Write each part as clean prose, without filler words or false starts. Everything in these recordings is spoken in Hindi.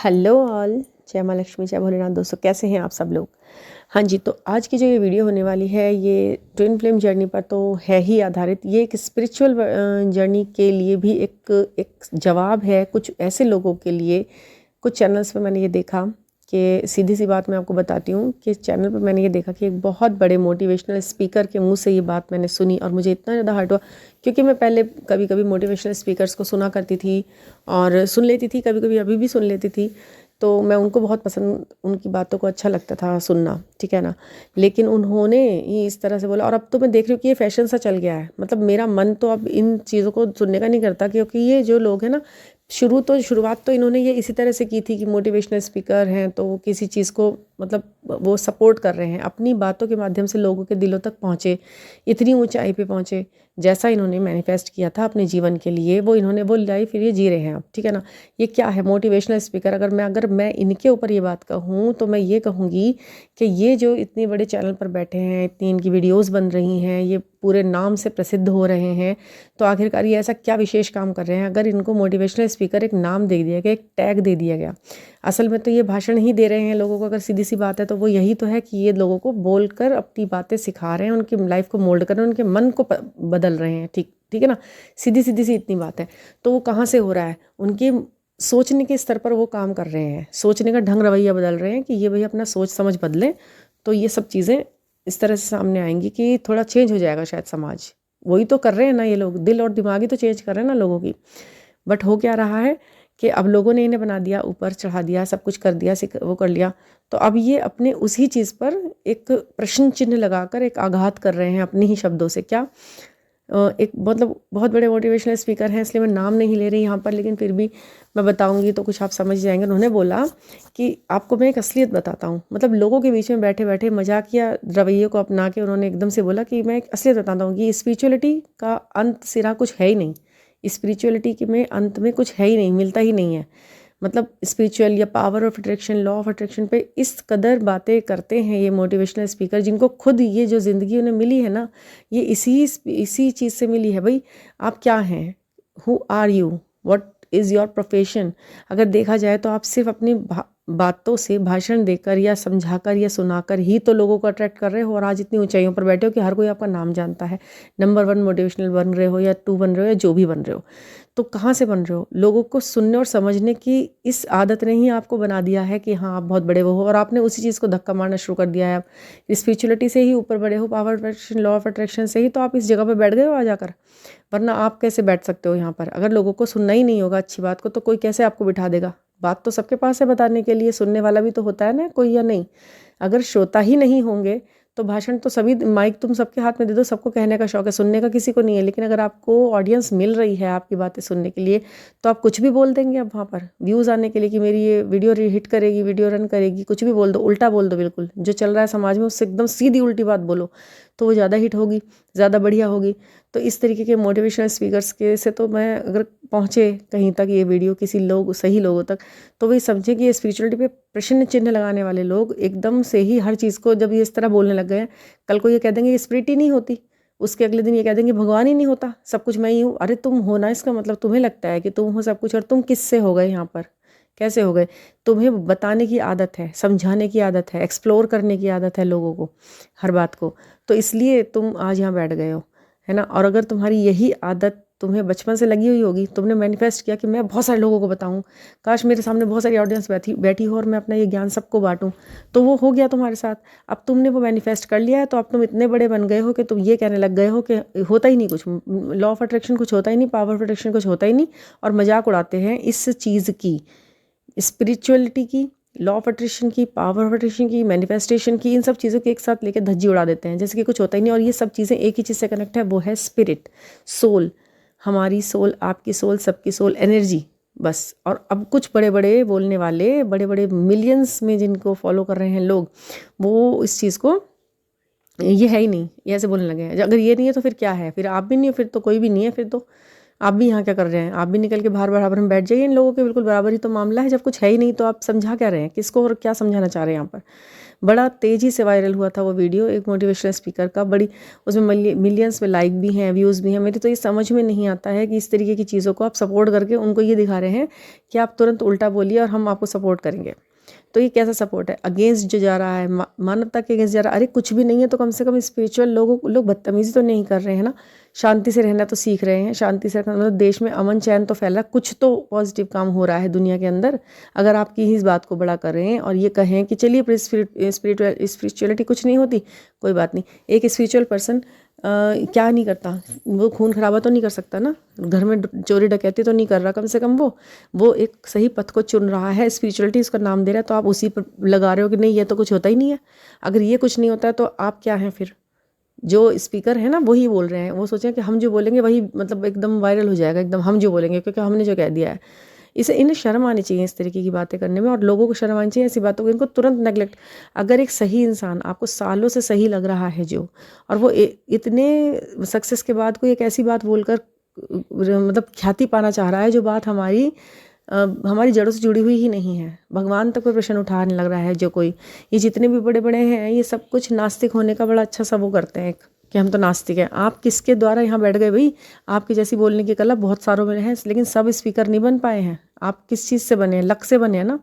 Hello all. जय माँ लक्ष्मी, जय भोलेनाथ। दोस्तों कैसे हैं आप सब लोग। हाँ जी, तो आज की जो ये वीडियो होने वाली है ये ट्विन फ्लेम जर्नी पर तो है ही आधारित। ये एक स्पिरिचुअल जर्नी के लिए भी एक जवाब है कुछ ऐसे लोगों के लिए। कुछ चैनल्स पे मैंने ये देखा कि सीधी सी बात मैं आपको बताती हूँ कि चैनल पे मैंने ये देखा कि एक बहुत बड़े मोटिवेशनल स्पीकर के मुंह से ये बात मैंने सुनी और मुझे इतना ज़्यादा हर्ट हुआ, क्योंकि मैं पहले कभी कभी मोटिवेशनल स्पीकर्स को सुना करती थी और सुन लेती थी, कभी कभी अभी भी सुन लेती थी। तो मैं उनको बहुत पसंद, उनकी बातों को अच्छा लगता था सुनना, ठीक है ना। लेकिन उन्होंने ही इस तरह से बोला और अब तो मैं देख रही हूँ कि ये फैशन सा चल गया है। मतलब मेरा मन तो अब इन चीज़ों को सुनने का नहीं करता, क्योंकि ये जो लोग हैं ना, शुरुआत तो इन्होंने ये इसी तरह से की थी कि मोटिवेशनल स्पीकर हैं तो वो किसी चीज़ को मतलब वो सपोर्ट कर रहे हैं, अपनी बातों के माध्यम से लोगों के दिलों तक पहुँचे, इतनी ऊंचाई पे पहुँचे। जैसा इन्होंने मैनिफेस्ट किया था अपने जीवन के लिए वो लाइफ फिर ये जी रहे हैं अब, ठीक है ना। ये क्या है मोटिवेशनल स्पीकर। अगर मैं इनके ऊपर ये बात कहूँ तो मैं ये कहूँगी कि ये जो इतने बड़े चैनल पर बैठे हैं, इतनी इनकी वीडियोस बन रही हैं, ये पूरे नाम से प्रसिद्ध हो रहे हैं, तो आखिरकार ये ऐसा क्या विशेष काम कर रहे हैं। अगर इनको मोटिवेशनल स्पीकर एक नाम दे दिया गया, एक टैग दे दिया गया, असल में तो ये भाषण ही दे रहे हैं लोगों को। अगर सीधी सी बात है तो वो यही तो है कि ये लोगों को बोलकर अपनी बातें सिखा रहे हैं, उनकी लाइफ को मोल्ड कर रहे हैं, उनके मन को बदल रहे हैं। ठीक ठीक है ना। सीधी सीधी सी इतनी बात है। तो वो कहाँ से हो रहा है, उनके सोचने के स्तर पर वो काम कर रहे हैं, सोचने का ढंग रवैया बदल रहे हैं कि ये भाई अपना सोच समझ बदलें, तो ये सब चीज़ें इस तरह से सामने आएंगी कि थोड़ा चेंज हो जाएगा शायद समाज। वही तो कर रहे हैं ना ये लोग, दिल और दिमाग ही तो चेंज कर रहे हैं ना लोगों की। बट हो क्या रहा है कि अब लोगों ने इन्हें बना दिया, ऊपर चढ़ा दिया, सब कुछ कर दिया, वो कर लिया। तो अब ये अपने उसी चीज़ पर एक प्रश्न चिन्ह लगाकर एक आघात कर रहे हैं अपने ही शब्दों से। क्या एक मतलब बहुत बड़े मोटिवेशनल स्पीकर हैं, इसलिए मैं नाम नहीं ले रही यहाँ पर, लेकिन फिर भी मैं बताऊँगी तो कुछ आप समझ जाएंगे। उन्होंने बोला कि आपको मैं एक असलियत बताता हूँ। मतलब लोगों के बीच में बैठे बैठे मजाकिया रवैये को अपना के उन्होंने एकदम से बोला कि मैं एक असलियत बताता हूँ कि स्पिरिचुअलिटी का अंत सिरा कुछ है ही नहीं। स्पिरिचुअलिटी के में अंत में कुछ है ही नहीं, मिलता ही नहीं है। मतलब स्पिरिचुअल या power of attraction, law of attraction पे इस कदर बातें करते हैं ये मोटिवेशनल स्पीकर, जिनको खुद ये जो ज़िंदगी उन्हें मिली है ना, ये इसी चीज़ से मिली है। भाई आप क्या हैं, who are you, what is your profession. अगर देखा जाए तो आप सिर्फ अपनी बातों से, भाषण देकर या समझाकर या सुनाकर ही तो लोगों को अट्रैक्ट कर रहे हो, और आज इतनी ऊंचाइयों पर बैठे हो कि हर कोई आपका नाम जानता है। नंबर 1 मोटिवेशनल बन रहे हो या 2 बन रहे हो या जो भी बन रहे हो, तो कहाँ से बन रहे हो। लोगों को सुनने और समझने की इस आदत ने ही आपको बना दिया है कि हाँ आप बहुत बड़े वो हो, और आपने उसी चीज़ को धक्का मारना शुरू कर दिया है। आप स्पिरिचुअलिटी से ही ऊपर बड़े हो, power attraction, law of attraction से ही तो आप इस जगह पर बैठ गए हो आ जाकर। वरना आप कैसे बैठ सकते हो यहाँ पर। अगर लोगों को सुनना ही नहीं होगा अच्छी बात को, तो कोई कैसे आपको बिठा देगा। बात तो सबके पास है बताने के लिए, सुनने वाला भी तो होता है ना कोई, या नहीं। अगर श्रोता ही नहीं होंगे तो भाषण तो सभी, माइक तुम सबके हाथ में दे दो, सबको कहने का शौक है, सुनने का किसी को नहीं है। लेकिन अगर आपको ऑडियंस मिल रही है आपकी बातें सुनने के लिए, तो आप कुछ भी बोल देंगे अब वहाँ पर व्यूज़ आने के लिए कि मेरी ये वीडियो हिट करेगी, वीडियो रन करेगी। कुछ भी बोल दो, उल्टा बोल दो, बिल्कुल जो चल रहा है समाज में उससे एकदम सीधी उल्टी बात बोलो, तो वो ज़्यादा हिट होगी, ज़्यादा बढ़िया होगी। तो इस तरीके के मोटिवेशनल स्पीकर्स के से तो मैं, अगर पहुँचे कहीं तक ये वीडियो किसी लोग, सही लोगों तक, तो वही समझे कि ये स्पिरिचुअलिटी पे प्रश्न चिन्ह लगाने वाले लोग एकदम से ही हर चीज़ को जब ये इस तरह बोलने लग गए हैं, कल को ये कह देंगे स्पिरिट ही नहीं होती, उसके अगले दिन ये कह देंगे भगवान ही नहीं होता, सब कुछ मैं ही हूँ। अरे तुम हो ना, इसका मतलब तुम्हें लगता है कि तुम हो सब कुछ, और तुम किससे हो गए यहाँ पर, कैसे हो गए। तुम्हें बताने की आदत है, समझाने की आदत है, एक्सप्लोर करने की आदत है लोगों को, हर बात को, तो इसलिए तुम आज यहाँ बैठ गए हो, है ना। और अगर तुम्हारी यही आदत तुम्हें बचपन से लगी हुई होगी, तुमने मैनिफेस्ट किया कि मैं बहुत सारे लोगों को बताऊं, काश मेरे सामने बहुत सारी ऑडियंस बैठी हो और मैं अपना ये ज्ञान सबको बांटूं, तो वो हो गया तुम्हारे साथ। अब तुमने वो मैनिफेस्ट कर लिया है, तो अब तुम इतने बड़े बन गए हो कि तुम ये कहने लग गए हो कि होता ही नहीं कुछ, लॉ ऑफ अट्रैक्शन कुछ होता ही नहीं, पावर ऑफ अट्रैक्शन कुछ होता ही नहीं, और मजाक उड़ाते हैं इस चीज़ की, स्पिरिचुअलिटी की, लॉ ऑफ अट्रैक्शन की, पावर ऑफ अट्रैक्शन की, मैनिफेस्टेशन की, इन सब चीज़ों के एक साथ लेकर धज्जी उड़ा देते हैं जैसे कि कुछ होता ही नहीं। और ये सब चीज़ें एक ही चीज़ से कनेक्ट है, वो है स्पिरिट, सोल। हमारी सोल, आपकी सोल, सबकी सोल, एनर्जी, बस। और अब कुछ बड़े बड़े बोलने वाले, बड़े बड़े मिलियंस में जिनको फॉलो कर रहे हैं लोग, वो इस चीज़ को, ये है ही नहीं, ये ऐसे बोलने लगे हैं। अगर ये नहीं है तो फिर क्या है, फिर आप भी नहीं हो, फिर तो कोई भी नहीं है, फिर तो आप भी यहाँ क्या कर रहे हैं? आप भी निकल के बाहर बराबर में बैठ जाइए। इन लोगों के बिल्कुल बराबर ही तो मामला है। जब कुछ है ही नहीं तो आप समझा क्या रहे हैं? किसको और क्या समझाना चाह रहे हैं यहाँ पर? बड़ा तेज़ी से वायरल हुआ था वो वीडियो, एक मोटिवेशनल स्पीकर का। बड़ी उसमें मिलियंस में लाइक भी हैं, व्यूज़ भी हैं। मेरी तो ये समझ में नहीं आता है कि इस तरीके की चीज़ों को आप सपोर्ट करके उनको ये दिखा रहे हैं कि आप तुरंत उल्टा बोलिए और हम आपको सपोर्ट करेंगे। तो ये कैसा सपोर्ट है? अगेंस्ट जो जा रहा है, मानवता के अगेंस्ट जा रहा है। अरे कुछ भी नहीं है तो कम से कम स्पिरिचुअल लोग बदतमीजी तो नहीं कर रहे हैं ना, शांति से रहना तो सीख रहे हैं। शांति से रखना मतलब देश में अमन चैन तो फैल रहा है, कुछ तो पॉजिटिव काम हो रहा है दुनिया के अंदर। अगर आपकी ही इस बात को बड़ा कर रहे हैं और ये कहें कि चलिए स्पिरिचुअलिटी कुछ नहीं होती, कोई बात नहीं। एक स्पिरिचुअल पर्सन क्या नहीं करता? वो खून खराबा तो नहीं कर सकता ना, घर में चोरी डकैती तो नहीं कर रहा। कम से कम वो एक सही पथ को चुन रहा है, स्पिरिचुअलिटी उसका नाम दे रहा है, तो आप उसी पर लगा रहे हो कि नहीं ये तो कुछ होता ही नहीं है। अगर ये कुछ नहीं होता है तो आप क्या हैं फिर? जो स्पीकर है ना वही बोल रहे हैं, वो सोचें कि हम जो बोलेंगे वही मतलब एकदम वायरल हो जाएगा, एकदम हम जो बोलेंगे क्योंकि हमने जो कह दिया है। इन्हें शर्म आनी चाहिए इस तरीके की बातें करने में, और लोगों को शर्म आनी चाहिए ऐसी बातों को। इनको तुरंत नेगलेक्ट। अगर एक सही इंसान आपको सालों से सही लग रहा है जो, और वो इतने सक्सेस के बाद कोई एक ऐसी बात बोलकर मतलब ख्याति पाना चाह रहा है जो बात हमारी जड़ों से जुड़ी हुई ही नहीं है, भगवान तक कोई प्रश्न उठाने लग रहा है जो कोई, ये जितने भी बड़े बड़े हैं ये सब कुछ नास्तिक होने का बड़ा अच्छा सा वो करते हैं कि हम तो नास्तिक हैं। आप किसके द्वारा यहाँ बैठ गए भाई? आपकी जैसी बोलने की कला बहुत सारों में है, लेकिन सब स्पीकर नहीं बन पाए हैं। आप किस चीज़ से बने हैं? लक से बने हैं ना,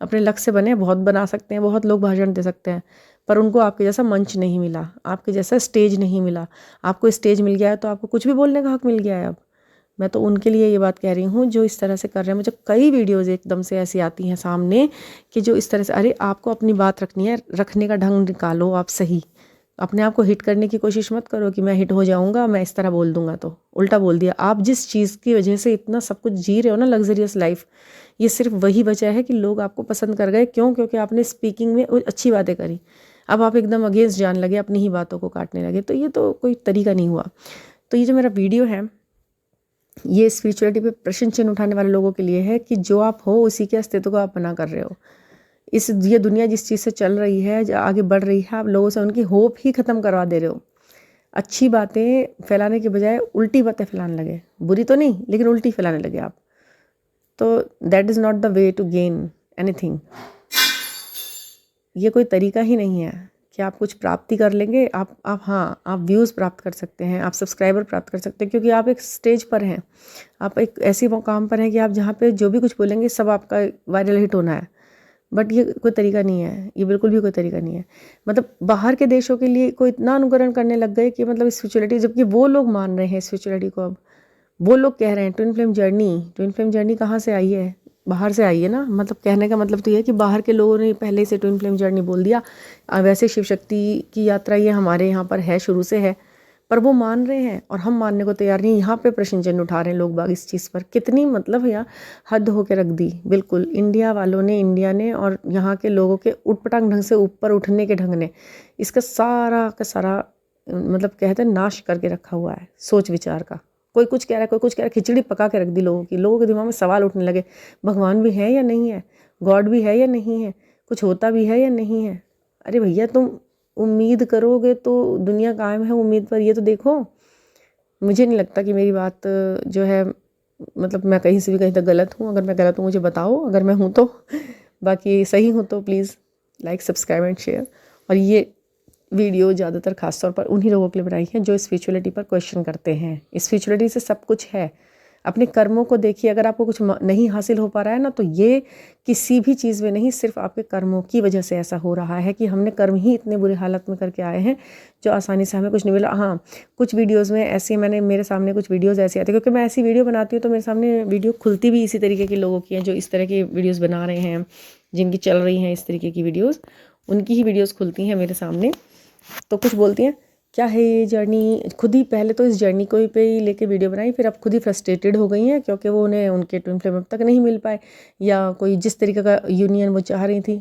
अपने लक से बने हैं। बहुत बना सकते हैं, बहुत लोग भाषण दे सकते हैं, पर उनको आपके जैसा मंच नहीं मिला, आपके जैसा स्टेज नहीं मिला। आपको स्टेज मिल गया है तो आपको कुछ भी बोलने का हक मिल गया है अब। मैं तो उनके लिए ये बात कह रही हूँ जो इस तरह से कर रहे हैं। मुझे कई वीडियोज़ एकदम से ऐसी आती हैं सामने कि जो इस तरह से, अरे आपको अपनी बात रखनी है, रखने का ढंग निकालो आप सही। अपने आप को हिट करने की कोशिश मत करो कि मैं हिट हो जाऊंगा, मैं इस तरह बोल दूंगा। तो उल्टा बोल दिया। आप जिस चीज़ की वजह से इतना सब कुछ जी रहे हो ना, लग्जरियस लाइफ, ये सिर्फ वही वजह है कि लोग आपको पसंद कर गए। क्यों? क्योंकि आपने स्पीकिंग में अच्छी बातें करी। अब आप एकदम अगेंस्ट जान लगे, अपनी ही बातों को काटने लगे, तो ये तो कोई तरीका नहीं हुआ। तो ये जो मेरा वीडियो है ये स्पिरिचुअलिटी पे प्रश्न चिन्ह उठाने वाले लोगों के लिए है कि जो आप हो उसी के अस्तित्व को आप बना कर रहे हो। ये दुनिया जिस चीज़ से चल रही है, जो आगे बढ़ रही है, आप लोगों से उनकी होप ही ख़त्म करवा दे रहे हो। अच्छी बातें फैलाने के बजाय उल्टी बातें फैलाने लगे, बुरी तो नहीं लेकिन उल्टी फैलाने लगे आप। तो that is not the way to gain anything. ये कोई तरीका ही नहीं है कि आप कुछ प्राप्ति कर लेंगे। आप व्यूज़ प्राप्त कर सकते हैं, आप सब्सक्राइबर प्राप्त कर सकते हैं, क्योंकि आप एक स्टेज पर हैं, आप एक ऐसी मुकाम पर हैं कि आप जहाँ पे जो भी कुछ बोलेंगे सब आपका वायरल हिट होना है। बट ये कोई तरीका नहीं है, ये बिल्कुल भी कोई तरीका नहीं है। मतलब बाहर के देशों के लिए कोई इतना अनुकरण करने लग गए कि मतलब स्पिरिचुअलिटी, जबकि वो लोग मान रहे हैं स्पिरिचुअलिटी को। अब वो लोग कह रहे हैं ट्विन फ्लेम जर्नी कहाँ से आई है? बाहर से आई है ना। मतलब कहने का मतलब तो ये है कि बाहर के लोगों ने पहले से ट्विन फ्लेम जर्नी बोल दिया। वैसे शिव शक्ति की यात्रा ये हमारे यहाँ पर है, शुरू से है, पर वो मान रहे हैं और हम मानने को तैयार नहीं। यहाँ पे प्रश्न चिन्ह उठा रहे हैं लोग बाग इस चीज़ पर। कितनी मतलब यहाँ हद होके रख दी बिल्कुल इंडिया वालों ने, इंडिया ने, और यहाँ के लोगों के उटपटांग ढंग से ऊपर उठने के ढंग ने इसका सारा का सारा मतलब कहते हैं नाश करके रखा हुआ है सोच विचार का। कोई कुछ कह रहा है, कोई कुछ कह रहा है, खिचड़ी पका के रख दी लोगों के दिमाग में सवाल उठने लगे। भगवान भी है या नहीं है? गॉड भी है या नहीं है? कुछ होता भी है या नहीं है? अरे भैया तुम उम्मीद करोगे तो दुनिया कायम है उम्मीद पर, ये तो देखो। मुझे नहीं लगता कि मेरी बात जो है मतलब मैं कहीं से भी कहीं तक गलत हूँ। अगर मैं गलत हूँ मुझे बताओ, अगर मैं हूँ तो। बाकी सही हूँ तो please like, subscribe and share. और ये वीडियो ज़्यादातर खासतौर पर उन्हीं लोगों के लिए बनाई है जो स्पिरिचुअलिटी पर क्वेश्चन करते हैं। स्पिरिचुअलिटी से सब कुछ है। अपने कर्मों को देखिए, अगर आपको कुछ नहीं हासिल हो पा रहा है ना, तो ये किसी भी चीज़ में नहीं, सिर्फ आपके कर्मों की वजह से ऐसा हो रहा है कि हमने कर्म ही इतने बुरे हालत में करके आए हैं जो आसानी से हमें कुछ नहीं मिला। हाँ, कुछ वीडियोज़ में ऐसे मेरे सामने कुछ वीडियोज़ ऐसी आती है, क्योंकि मैं ऐसी वीडियो बनाती हूँ तो मेरे सामने वीडियो खुलती भी इसी तरीके के लोगों की हैं जो इस तरह की वीडियोज़ बना रहे हैं, जिनकी चल रही हैं इस तरीके की वीडियोज़, उनकी ही वीडियोज़ खुलती हैं मेरे सामने। तो कुछ बोलती हैं क्या है ये जर्नी, खुद ही पहले तो इस जर्नी को ही पे ही लेके वीडियो बनाई, फिर अब खुद ही फ्रस्ट्रेटेड हो गई हैं क्योंकि वो उन्हें उनके ट्विन फ्लेम अब तक नहीं मिल पाए, या कोई जिस तरीके का यूनियन वो चाह रही थी।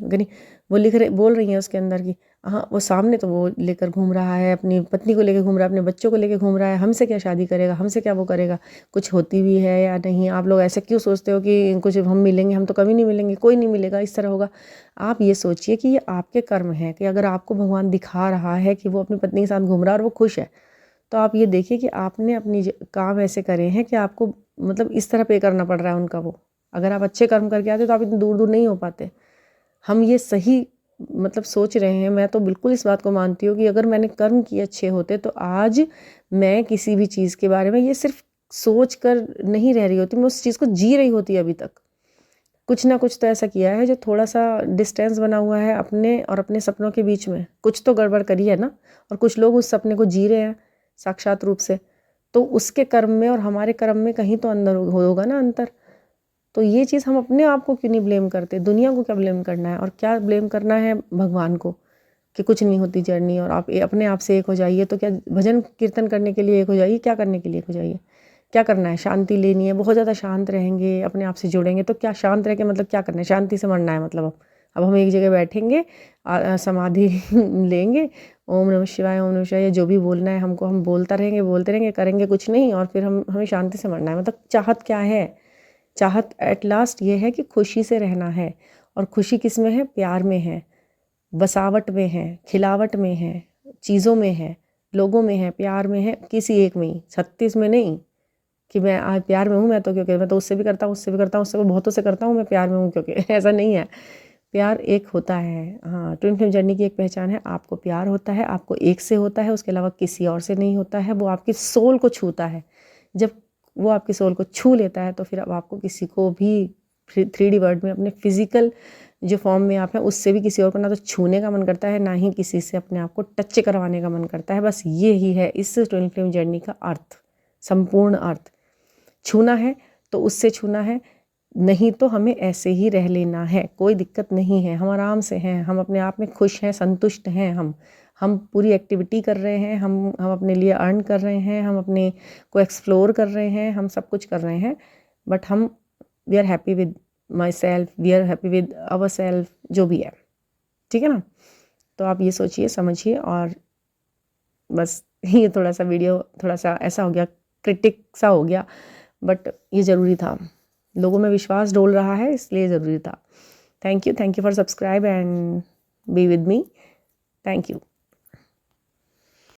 वो बोल रही हैं उसके अंदर की, हाँ वो सामने तो वो लेकर घूम रहा है, अपनी पत्नी को लेकर घूम रहा है, अपने बच्चों को लेकर घूम रहा है, हमसे क्या शादी करेगा, हमसे क्या वो करेगा, कुछ होती भी है या नहीं। आप लोग ऐसे क्यों सोचते हो कि कुछ हम मिलेंगे, हम तो कभी नहीं मिलेंगे, कोई नहीं मिलेगा, इस तरह होगा। आप ये सोचिए कि ये आपके कर्म हैं कि अगर आपको भगवान दिखा रहा है कि वो अपनी पत्नी के साथ घूम रहा है और वो खुश है, तो आप ये देखिए कि आपने अपनी काम ऐसे करे हैं कि आपको मतलब इस तरह पे करना पड़ रहा है उनका वो। अगर आप अच्छे कर्म करके आते तो आप इतने दूर दूर नहीं हो पाते। हम ये सही मतलब सोच रहे हैं, मैं तो बिल्कुल इस बात को मानती हूँ कि अगर मैंने कर्म किए अच्छे होते तो आज मैं किसी भी चीज़ के बारे में ये सिर्फ सोच कर नहीं रह रही होती, मैं उस चीज़ को जी रही होती अभी तक। कुछ ना कुछ तो ऐसा किया है जो थोड़ा सा डिस्टेंस बना हुआ है अपने और अपने सपनों के बीच में, कुछ तो गड़बड़ करी है ना। और कुछ लोग उस सपने को जी रहे हैं साक्षात रूप से, तो उसके कर्म में और हमारे कर्म में कहीं तो अंदर होगा ना अंतर। तो ये चीज़ हम अपने आप को क्यों नहीं ब्लेम करते, दुनिया को क्या ब्लेम करना है और क्या ब्लेम करना है भगवान को कि कुछ नहीं होती जर्नी और आप अपने आप से एक हो जाइए। तो क्या भजन कीर्तन करने के लिए एक हो जाइए, क्या करने के लिए एक हो जाइए, क्या करना है, शांति लेनी है, बहुत ज़्यादा शांत रहेंगे, अपने आप से जुड़ेंगे तो क्या शांत रह के मतलब क्या करना है, शांति से मरना है मतलब। अब हम एक जगह बैठेंगे, समाधि लेंगे, ओम नमः शिवाय ओम नमः शिवाय जो भी बोलना है हमको, हम बोलते रहेंगे, करेंगे कुछ नहीं और फिर हमें शांति से मरना है। मतलब चाहत क्या है? चाहत एट लास्ट ये है कि खुशी से रहना है। और खुशी किस में है? प्यार में है, बसावट में है, खिलावट में है, चीज़ों में है, लोगों में है, प्यार में है, किसी एक में ही, 36 में नहीं कि मैं आज प्यार में हूँ मैं तो क्योंकि मैं तो उससे भी करता हूँ, उससे भी करता हूँ, उससे बहुतों से करता हूँ, मैं प्यार में हूँ क्योंकि ऐसा नहीं है। प्यार एक होता है। हाँ, ट्विन फ्लेम जर्नी की एक पहचान है, आपको प्यार होता है, आपको एक से होता है, उसके अलावा किसी और से नहीं होता है। वो आपकी सोल को छूता है। जब वो आपकी सोल को छू लेता है तो फिर अब आपको किसी को भी 3D वर्ल्ड में अपने फिजिकल जो फॉर्म में आप हैं उससे भी किसी और को ना तो छूने का मन करता है, ना ही किसी से अपने आप को टच करवाने का मन करता है। बस ये ही है इस ट्विन फ्लेम जर्नी का अर्थ, संपूर्ण अर्थ। छूना है तो उससे छूना है, नहीं तो हमें ऐसे ही रह लेना है, कोई दिक्कत नहीं है, हम आराम से हैं, हम अपने आप में खुश हैं, संतुष्ट हैं। हम पूरी एक्टिविटी कर रहे हैं, हम अपने लिए अर्न कर रहे हैं, हम अपने को एक्सप्लोर कर रहे हैं, हम सब कुछ कर रहे हैं। बट हम we are happy with myself, we are happy with ourself, जो भी है। ठीक है ना? तो आप ये सोचिए, समझिए। और बस ये थोड़ा सा वीडियो थोड़ा सा ऐसा हो गया, क्रिटिक सा हो गया, बट ये ज़रूरी था। लोगों में विश्वास डोल रहा है इसलिए ज़रूरी था। Thank you for subscribe and be with me. Thank you.